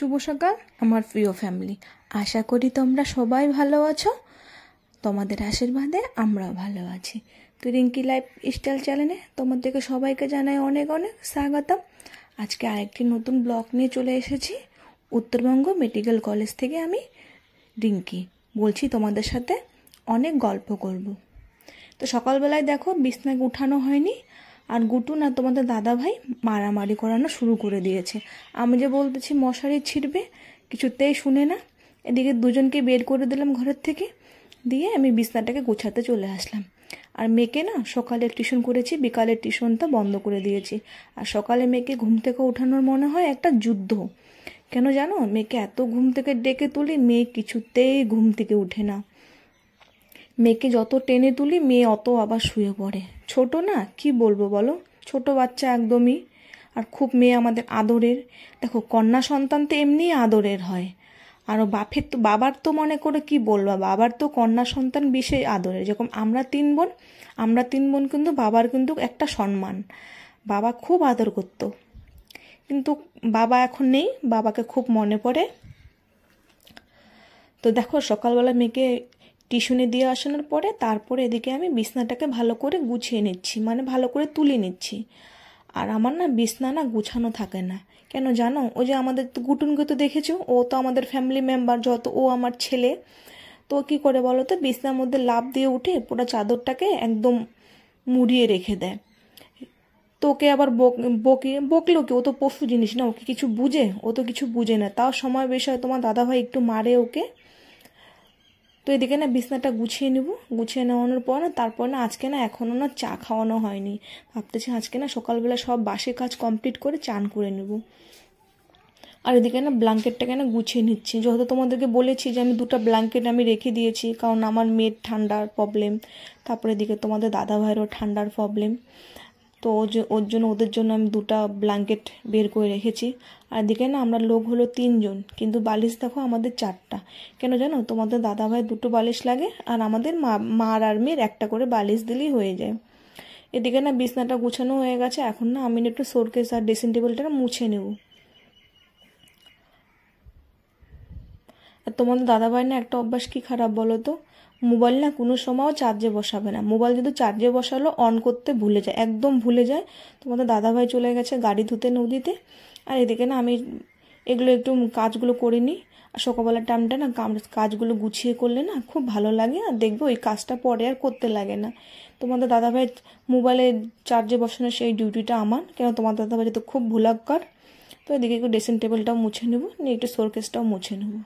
শুভ সকাল আমার প্রিয় ফ্যামিলি, আশা করি তোমরা সবাই ভালো আছো। তোমাদের আশীর্বাদে আমরাও ভালো আছি। তো রিঙ্কি লাইফ স্টাইল চ্যানেলে তোমাদেরকে সবাইকে জানাই অনেক অনেক স্বাগতম। আজকে আরেকটি নতুন ব্লগ নিয়ে চলে এসেছি। উত্তরবঙ্গ মেডিকেল কলেজ থেকে আমি রিঙ্কি বলছি, তোমাদের সাথে অনেক গল্প করব। তো সকালবেলায় দেখো বিছনায় উঠানো হয়নি, আর গুটু না তোমাদের দাদা ভাই মারামারি করানো শুরু করে দিয়েছে। আমি যে বলতেছি মশারি ছিঁড়বে, কিছুতেই শুনে না। এদিকে দুজনকে বের করে দিলাম ঘরের থেকে, দিয়ে আমি বিছনাটাকে গোছাতে চলে আসলাম। আর মেয়েকে না সকালে টিউশন করেছি, বিকালের টিউশনটা বন্ধ করে দিয়েছি। আর সকালে মেয়েকে ঘুম থেকে ওঠানোর মনে হয় একটা যুদ্ধ। কেন জানো, মেয়েকে এত ঘুম থেকে ডেকে তুলি, মেয়ে কিছুতেই ঘুম থেকে উঠে না। মেয়েকে যত টেনে তুলি মেয়ে অত আবার শুয়ে পড়ে। ছোট না, কি বলবো বলো, ছোট বাচ্চা একদমই। আর খুব মেয়ে আমাদের আদরের। দেখো, কন্যা সন্তান তো এমনি আদরের হয়, আর বাবার তো মনে করে কি বলবো, বাবার তো কন্যা সন্তান বিশেষ আদরের। যেরকম আমরা তিন বোন কিন্তু বাবার কিন্তু একটা সম্মান, বাবা খুব আদর করতো। কিন্তু বাবা এখন নেই, বাবাকে খুব মনে পড়ে। তো দেখো সকালবেলা মেয়েকে টিউশনে দিয়ে আসানোর পরে তারপরে এদিকে আমি বিছনাটাকে ভালো করে গুছিয়ে নিচ্ছি, মানে ভালো করে তুলে নিচ্ছি। আর আমার না বিছনা না গুছানো থাকে না, কেন জানো, ওই যে আমাদের তো গুটুনকে তো দেখেছো, ও তো আমাদের ফ্যামিলি মেম্বার, যত ও আমার ছেলে। তো কি করে বলো তো, বিছনার মধ্যে লাফ দিয়ে উঠে পুরো চাদরটাকে একদম মুড়িয়ে রেখে দেয়। তো ওকে আবার বকলো কি, ও তো পশু জিনিস না, ওকে কিছু বুঝে, ও তো কিছু বুঝে না। তাও সময় বিষয় তোমার দাদাভাই একটু মারে ওকে। তো এদিকে না বিছনাটা গুছিয়ে নেব, গুছিয়ে নেওয়ানোর পর না তারপর না আজকে না এখনও না চা খাওয়ানো হয়নি। ভাবতেছি আজকে না সকালবেলা সব বাসি কাজ কমপ্লিট করে চান করে নেব। আর এদিকে না ব্ল্যাঙ্কেটটাকে না গুছিয়ে নিচ্ছি, যেহেতু তোমাদেরকে বলেছি যে আমি 2টা ব্ল্যাঙ্কেট আমি রেখে দিয়েছি, কারণ আমার মেয়ের ঠান্ডার প্রবলেম, তারপরে এদিকে তোমাদের দাদা ভাইয়েরও ঠান্ডার প্রবলেম। তো ওদের জন্য আমি 2টা ব্ল্যাঙ্কেট বের করে রেখেছি। আর এদিকে না আমরা লোক হলো 3 জন, কিন্তু বালিশ দেখো আমাদের 4টা। কেন জানো, তোমাদের দাদা ভাই 2টো বালিশ লাগে, আর আমাদের মার আর মেয়ের একটা করে বালিশ দিলেই হয়ে যায়। এদিকে না বিছনাটা গুছানো হয়ে গেছে, এখন না আমি একটু শোরকেস আর ড্রেসিং টেবিলটা মুছে নেব। আর তোমাদের দাদাভাই না একটা অভ্যাস কি খারাপ বলো তো, মোবাইল না কোনো সময়ও চার্জে বসাবে না। মোবাইল যদি চার্জে বসালো অন করতে ভুলে যায়, একদম ভুলে যায়। তোমাদের দাদাভাই চলে গেছে গাড়ি ধুতে নদীতে। আর এদিকে না আমি এগুলো একটু কাজগুলো করে নিই। আর সকালবেলার টাইমটা না কাজগুলো গুছিয়ে করলে না খুব ভালো লাগে, আর দেখবো ওই কাজটা পরে আর করতে লাগে না। তোমাদের দাদাভাই মোবাইলে চার্জে বসানো সেই ডিউটিটা আমার, কেন তোমাদের দাদাভাই তো খুব ভুলাক্কার। তো এদিকে একটু ড্রেসিং টেবিলটাও মুছে নেবো, নিয়ে একটু শোরকেসটাও মুছে নেবো।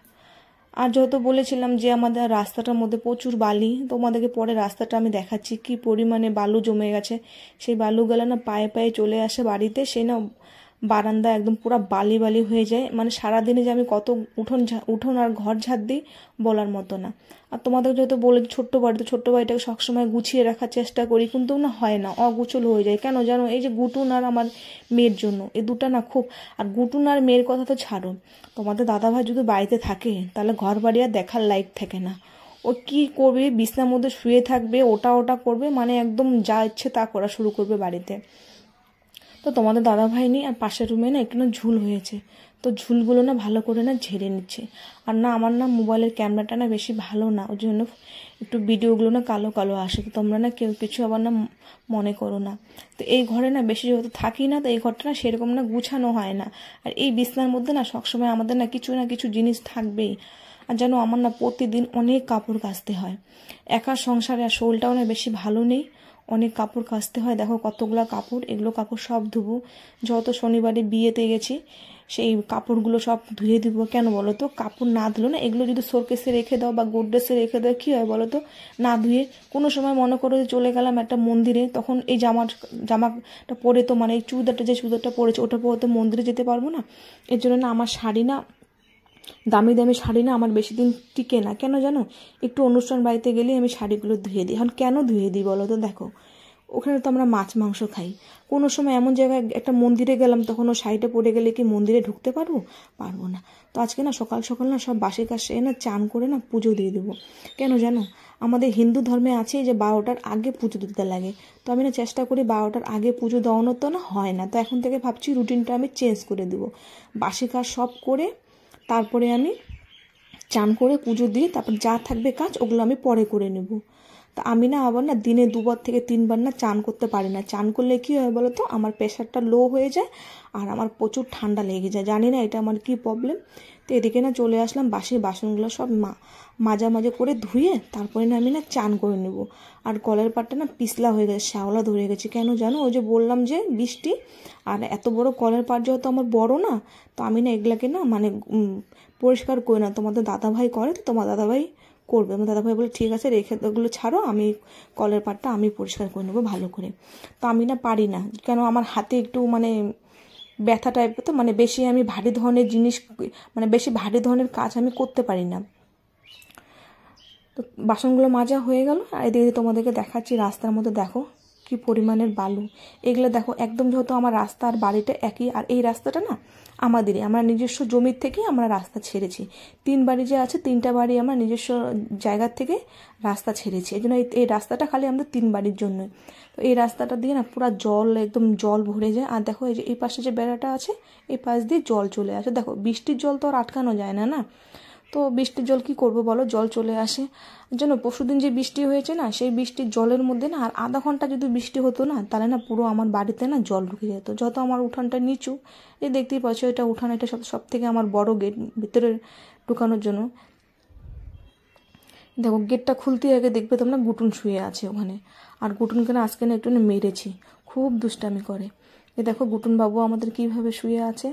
আর যেহেতু বলেছিলাম যে আমাদের রাস্তাটার মধ্যে প্রচুর বালি, তোমাদেরকে পরে রাস্তাটা আমি দেখাচ্ছি কি পরিমাণে বালু জমে গেছে। সেই বালুগুলো না পায়ে পায়ে চলে আসে বাড়িতে, সেই না বারান্দা একদম পুরো বালি বালি হয়ে যায়। মানে সারাদিনে যে আমি কত উঠোন আর ঘর ঝাড় দিই বলার মতো না। আর তোমাদের যেহেতু বলে ছোট্ট বাড়ি, তো ছোট্ট বাড়িটাকে সবসময় গুছিয়ে রাখার চেষ্টা করি, কিন্তু না হয় না, অগুছল হয়ে যায়। কেন জানো, এই যে গুটুন আর আমার মেয়ের জন্য, এই 2টা না খুব। আর গুটুন আর মেয়ের কথা তো ছাড়ো, তোমাদের দাদাভাই যদি বাড়িতে থাকে তাহলে ঘর বাড়ি আর দেখার লাইক থাকে না। ও কি করবে, বিছনার মধ্যে শুয়ে থাকবে, ওটা করবে, মানে একদম যা ইচ্ছে তা করা শুরু করবে বাড়িতে। তো তোমাদের দাদাভাই নেই, আর পাশের রুমে না একটু না ঝুল হয়েছে, তো ঝুলগুলো না ভালো করে না ঝেড়ে নিচ্ছে। আর না আমার না মোবাইলের ক্যামেরাটা না বেশি ভালো না, ওই জন্য একটু ভিডিওগুলো না কালো কালো আসে। তো তোমরা না কেউ কিছু আবার না মনে করো না। তো এই ঘরে না বেশি যেহেতু থাকি না, তো এই ঘরটা না সেরকম না গুছানো হয় না। আর এই বিছনার মধ্যে না সবসময় আমাদের না কিছু জিনিস থাকবেই। আর যেন আমার না প্রতিদিন অনেক কাপড় কাচতে হয়। একা সংসারে আর শরীরটাও না বেশি ভালো নেই, অনেক কাপড় কাচতে হয়। দেখো কতগুলো কাপড়, এগুলো কাপড় সব ধুবো। যত শনিবারে বিয়েতে গেছি সেই কাপড়গুলো সব ধুয়ে দিব। কেন বলো তো, কাপড় না ধুলো না, এগুলো যদি শোরকেসে রেখে দাও বা গোড্রেসে রেখে দাও, কী হয় বলো তো, না ধুয়ে কোনো সময় মনে করো যে চলে গেলাম একটা মন্দিরে, তখন এই জামাটা পরে তো, মানে এই যে চুড়িদারটা পরেছে ওটা পরে তো মন্দিরে যেতে পারবো না। এর জন্য না আমার শাড়ি না, দামি দামি শাড়ি না আমার বেশি দিন টিকে না। কেন জানো, একটু অনুষ্ঠান বাড়িতে গেলে আমি শাড়িগুলো ধুয়ে দিই। এখন কেন ধুয়ে দিই বলো তো, দেখো ওখানে তো আমরা মাছ মাংস খাই, কোনো সময় এমন জায়গায় একটা মন্দিরে গেলাম, তখন ও শাড়িটা পরে গেলে কি মন্দিরে ঢুকতে পারবো না। তো আজকে না সকাল সকাল না সব বাসি কাজ সেরে না চান করে না পুজো দিয়ে দেবো। কেন জানো, আমাদের হিন্দু ধর্মে আছে যে 12টার আগে পুজো দিতে লাগে। তো আমি না চেষ্টা করি 12টার আগে পুজো দেওয়ানোর তো না হয় না। তো এখন থেকে ভাবছি রুটিনটা আমি চেঞ্জ করে দেবো। বাসি কাজ সব করে তারপরে আমি চান করে পুজো দিয়ে তারপর যা থাকবে কাজ ওগুলো আমি পরে করে নেব। তা আমি না আবার না দিনে 2বার থেকে 3বার না চান করতে পারি না। চান করলে কী হয় বলো তো, আমার প্রেশারটা লো হয়ে যায় আর আমার প্রচুর ঠান্ডা লেগে যায়। জানি না এটা আমার কী প্রবলেম। তো এদিকে না চলে আসলাম, বাসনগুলো সব মাজা করে ধুয়ে তারপরে না আমি না চান করে নেব। আর কলের পাটটা না পিছলা হয়ে গেছে, শ্যাওলা ধরে গেছে। কেন জানো, ওই যে বললাম যে বৃষ্টি, আর এত বড় কলের পাট যেহেতু আমার বড় না, তো আমি না এগুলাকে না মানে পরিষ্কার করি না। তোমাদের দাদাভাই করে, তো তোমার দাদাভাই করবে। আমার দাদাভাই বলে ঠিক আছে রেখে ওগুলো ছাড়ো, আমি কলের পাটটা আমি পরিষ্কার করে নেবো ভালো করে। তো আমি না পারি না, কেন আমার হাতে একটু মানে ব্যথা টাইপের, তো মানে বেশি আমি ভারী ধরনের জিনিস মানে বেশি ভারী ধরনের কাজ আমি করতে পারি না। তো বাসনগুলো মাজা হয়ে গেল। আর এদিকে তোমাদেরকে দেখাচ্ছি রাস্তার মধ্যে দেখো কি পরিমাণের বালু। এগুলো দেখো একদম, যেহেতু আমার রাস্তা আর বাড়িটা একই, আর এই রাস্তাটা না আমাদেরই, আমরা নিজস্ব জমির থেকেই আমরা রাস্তা ছেড়েছি। 3 বাড়ি যে আছে, 3টা বাড়ি আমরা নিজস্ব জায়গার থেকে রাস্তা ছেড়েছি। এই জন্য এই রাস্তাটা খালি আমাদের 3 বাড়ির জন্য। তো এই রাস্তাটা দিয়ে না পুরো জল, একদম জল ভরে যায়। আর দেখো এই যে এই পাশে যে বেড়াটা আছে, এই পাশ দিয়ে জল চলে আসে। দেখো বৃষ্টির জল তো আর আটকানো যায় না, না? তো বৃষ্টির জল কি করবো বলো, জল চলে আসে। যেন পরশুদিন যে বৃষ্টি হয়েছে না, সেই বৃষ্টির জলের মধ্যে না আর আধা ঘন্টা যদি বৃষ্টি হতো না, তাহলে না পুরো আমার বাড়িতে না জল ঢুকে যেত। যত আমার উঠানটা নিচু, এই দেখতেই পাচ্ছ এটা উঠান, এটা সব থেকে আমার বড় গেট ভিতরে ঢুকানোর জন্য। দেখো গেটটা খুলতে আগে দেখবে তোমরা গুটুন শুয়ে আছে ওখানে। আর গুটুনকে না আজকে না একটু মেরেছি, খুব দুষ্টামি করে। এ দেখো গুটুন বাবু আমাদের কিভাবে শুয়ে আছে।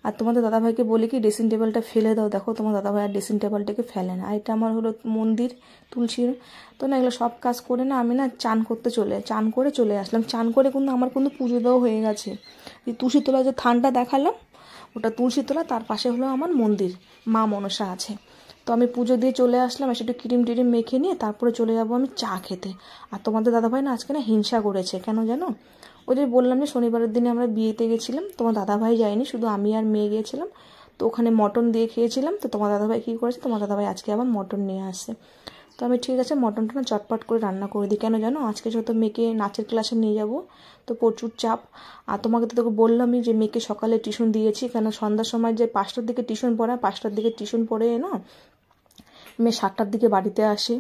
আর তোমাদের দাদাভাইকে বলি কি ড্রেসিং টেবিলটা ফেলে দাও, দেখো তোমার দাদাভাই আর ড্রেসিং টেবিলটাকে ফেলে না। এটা আমার হলো মন্দির, তুলসীর। তো না এগুলো সব কাজ করে না আমি না চান করে চলে আসলাম। চান করে কিন্তু আমার কিন্তু পুজো দেওয়া হয়ে গেছে। এই তুলসী তলা যে থানটা দেখালাম, ওটা তুলসী তলা, তার পাশে হলো আমার মন্দির, মা মনসা আছে। তো আমি পুজো দিয়ে চলে আসলাম, এসে একটু ক্রিম টিরিম মেখে নিয়ে তারপরে চলে যাবো আমি চা খেতে। আর তোমাদের দাদাভাই না আজকে না হিংসা করেছে, কেন জানো? ওই যে বললাম যে শনিবারের দিনে আমরা বিয়েতে গেছিলাম, তোমার দাদাভাই যায়নি, শুধু আমি আর মেয়ে গিয়েছিলাম। তো ওখানে মটন দিয়ে খেয়েছিলাম। তো তোমার দাদাভাই কী করেছে, তোমার দাদাভাই আজকে আবার মটন নিয়ে আসছে। তো আমি ঠিক আছে মটনটা না চটপট করে রান্না করে দিই। কেন জানো, আজকে যেহেতু মেয়েকে নাচের ক্লাসে নিয়ে যাব, তো প্রচুর চাপ। আর তোমাকে তো তোকে বললামই যে মেয়েকে সকালে টিউশন দিয়েছি, কেন সন্ধ্যার সময় যে 5টার দিকে টিউশন পড়ায়, 5টার দিকে টিউশন পড়ে না মেয়ে 7টার দিকে বাড়িতে আসে।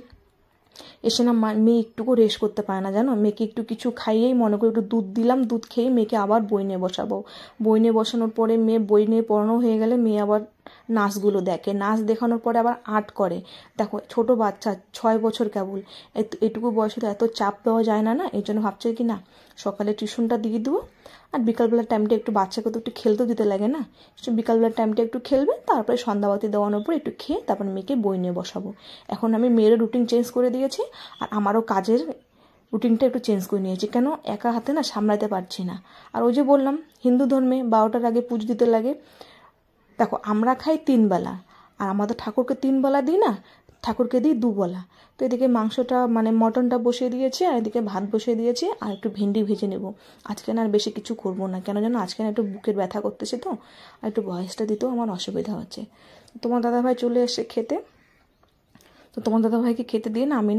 এসে না মেয়ে একটুকু রেস্ট করতে পারে না, জানো? মেয়েকে একটু কিছু খাইয়েই মনে করি একটু দুধ দিলাম, দুধ খেয়ে মেয়েকে আবার বই নিয়ে বসাবো। বই নিয়ে বসানোর পরে মেয়ে বই নিয়ে পড়ানো হয়ে গেলে মেয়ে আবার নাচগুলো দেখে, নাচ দেখানোর পরে আবার আর্ট করে। দেখো ছোট বাচ্চা, 6 বছর কেবল, এটুকু বয়সে তো এত চাপ দেওয়া যায় না, না? এই জন্য ভাবছে কি না সকালে টিউশনটা দিয়ে দেবো, আর বিকালবেলার টাইমটা একটু বাচ্চাকে তো একটু খেলতেও দিতে লাগে না, বিকালবেলার টাইমটা একটু খেলবে, তারপরে সন্ধ্যাবাতি দেওয়ানোর পর একটু খেয়ে তারপর মেয়েকে বই নিয়ে বসাবো। এখন আমি মেয়েরও রুটিন চেঞ্জ করে দিয়েছি, আর আমারও কাজের রুটিনটা একটু চেঞ্জ করে নিয়েছি। কেন, একা হাতে না সামলাতে পারছি না। আর ওই যে বললাম হিন্দু ধর্মে 12টার আগে পুজো দিতে লাগে। দেখো আমরা খাই 3 বেলা, আর আমাদের ঠাকুরকে 3 বেলা দিই না, ঠাকুরকে দিই 2 বেলা। তো এদিকে মাংসটা মানে মটনটা বসিয়ে দিয়েছি, আর এদিকে ভাত বসিয়ে দিয়েছি, আর একটু ভেন্ডি ভেজে নেব। আজকে না আর বেশি কিছু করবো না, কেন জানো আজকে না একটু বুকের ব্যথা করতেছে, তো আর একটু ভয়েসটা দিতেও আমার অসুবিধা হচ্ছে। তোমার দাদাভাই চলে এসে খেতে, তো তোমার দাদাভাইকে খেতে দিয়ে না আমি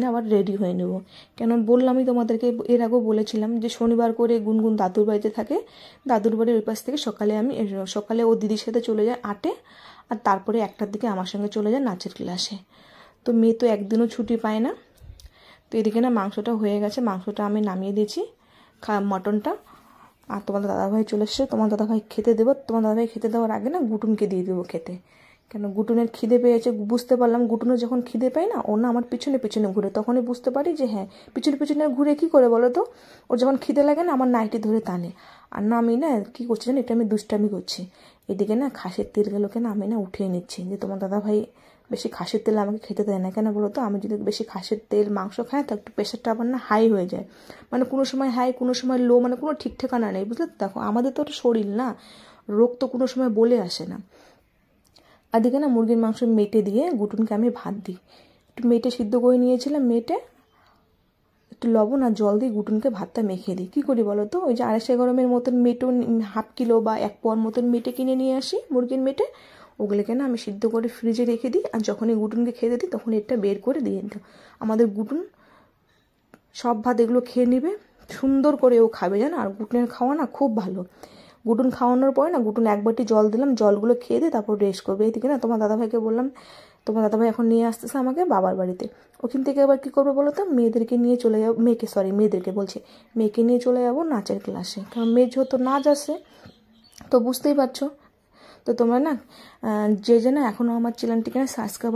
না আবার রেডি হয়ে নেব। কেন বললামই তোমাদেরকে, এর আগেও বলেছিলাম যে শনিবার করে গুনগুন দাদুর বাড়িতে থাকে, দাদুর বাড়ির ওই পাশ থেকে সকালে ও দিদির সাথে চলে যায় 8-এ, আর তারপরে 1টার দিকে আমার সঙ্গে চলে যায় নাচের ক্লাসে। তো মেয়ে তো একদিনও ছুটি পায় না। তো এদিকে না মাংসটা হয়ে গেছে, মাংসটা আমি নামিয়ে দিয়েছি, মটনটা। আর তোমার দাদাভাই চলে এসছে, তোমার দাদাভাই খেতে দেবো। তোমার দাদাভাই খেতে দেওয়ার আগে না গুটুনকে দিয়ে দেবো খেতে। কেন গুটুনের খিদে পেয়েছে, বুঝতে পারলাম গুটুনের যখন খিদে পায় না, ও না আমার পিছনে পিছনে ঘুরে, তখনই বুঝতে পারি যে হ্যাঁ পিছনে পিছনে ঘুরে কী করে বলো তো, ওর যখন খিদে লাগে না আমার নাইটি ধরে টানে। আর না আমি না কী করছি জানো, এটা আমি দুষ্টামি করছি। এদিকে না খাসির তেলগুলোকে না আমি না উঠিয়ে নিচ্ছি, যে তোমার দাদাভাই বেশি খাসির তেল আমাকে খেতে দেয় না। কেন বলো তো, আমি যদি বেশি খাসির তেল মাংস খাই, তো একটু প্রেশারটা আবার না হাই হয়ে যায়, মানে কোনো সময় হাই কোনো সময় লো, মানে কোনো ঠিক ঠিকানা নেই, বুঝলে? দেখো আমাদের তো একটা শরীর না, রোগ তো কোনো সময় বলে আসে না। এদিকে না মুরগির মাংস মেটে দিয়ে গুটুনকে আমি ভাত দিই। একটু মেটে সিদ্ধ করে নিয়েছিলাম, মেটে একটু লবণ আর জল দিয়ে গুটুনকে ভাতটা মেখে দিই। কী করি বলো তো, ওই যে 250 গ্রামের মতন মেটো, 1/2 কিলো বা 1 পোয়ার মতন মেটে কিনে নিয়ে আসি, মুরগির মেটে, ওগুলোকে না আমি সিদ্ধ করে ফ্রিজে রেখে দিই, আর যখনই গুটুনকে খেতে দিই তখন এটা বের করে দিয়ে দিই। আমাদের গুটুন সব ভাত এগুলো খেয়ে নেবে, সুন্দর করে ও খাবে, জানো? আর গুটুনের খাওয়া না খুব ভালো। গুটুন খাওয়ানোর পরে না গুটুন এক বাটি জল দিলাম, জলগুলো খেয়ে দিয়ে তারপর রেস্ট করবে। এইদিকে না তোমার দাদাভাইকে বললাম, তোমার দাদাভাই এখন নিয়ে আসতেছে আমাকে বাবার বাড়িতে। ওখান থেকে আবার কী করবো বলো তো, মেয়েদেরকে নিয়ে চলে যাবো, মেয়েদেরকে বলছি, মেয়েকে নিয়ে চলে যাবো নাচের ক্লাসে। কারণ মেয়ের যেহেতু নাচ আসে তো বুঝতেই পারছো। তো তোমরা না যে না এখনও আমার চ্যানেলটিকে না সাবস্ক্রাইব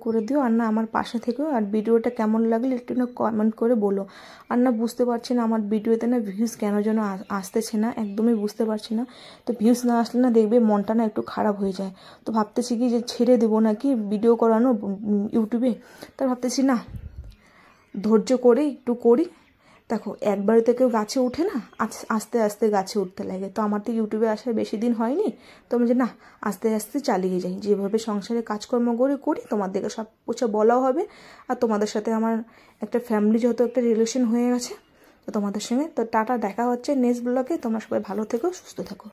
করে দিও, আর না আমার পাশে থেকেও। আর ভিডিওটা কেমন লাগলে একটু না কমেন্ট করে বলো। আর না বুঝতে পারছি না আমার ভিডিওতে না ভিউজ কেন যেন আসতেছে না, একদমই বুঝতে পারছি না। তো ভিউজ না আসলে না দেখবে মনটা না একটু খারাপ হয়ে যায়। তো ভাবতেছি কি যে ছেড়ে দেবো নাকি ভিডিও করানো ইউটিউবে। তা ভাবতেছি না, ধৈর্য করে একটু করি। দেখো একবারে তো কেউ গাছে উঠে না, আস্তে আস্তে গাছে উঠতে লাগে। তো আমার তো ইউটিউবে আসার বেশি দিন হয়নি, তো আমি যে না আস্তে আস্তে চালিয়ে যাই, যেভাবে সংসারে কাজকর্ম করি তোমাদেরকে সব কিছু বলাও হবে। আর তোমাদের সাথে আমার একটা ফ্যামিলি যেহেতু একটা রিলেশন হয়ে গেছে, তো তোমাদের সঙ্গে তো টাটা, দেখা হচ্ছে নেক্সট ব্লগে। তোমরা সবাই ভালো থেকো, সুস্থ থেকো।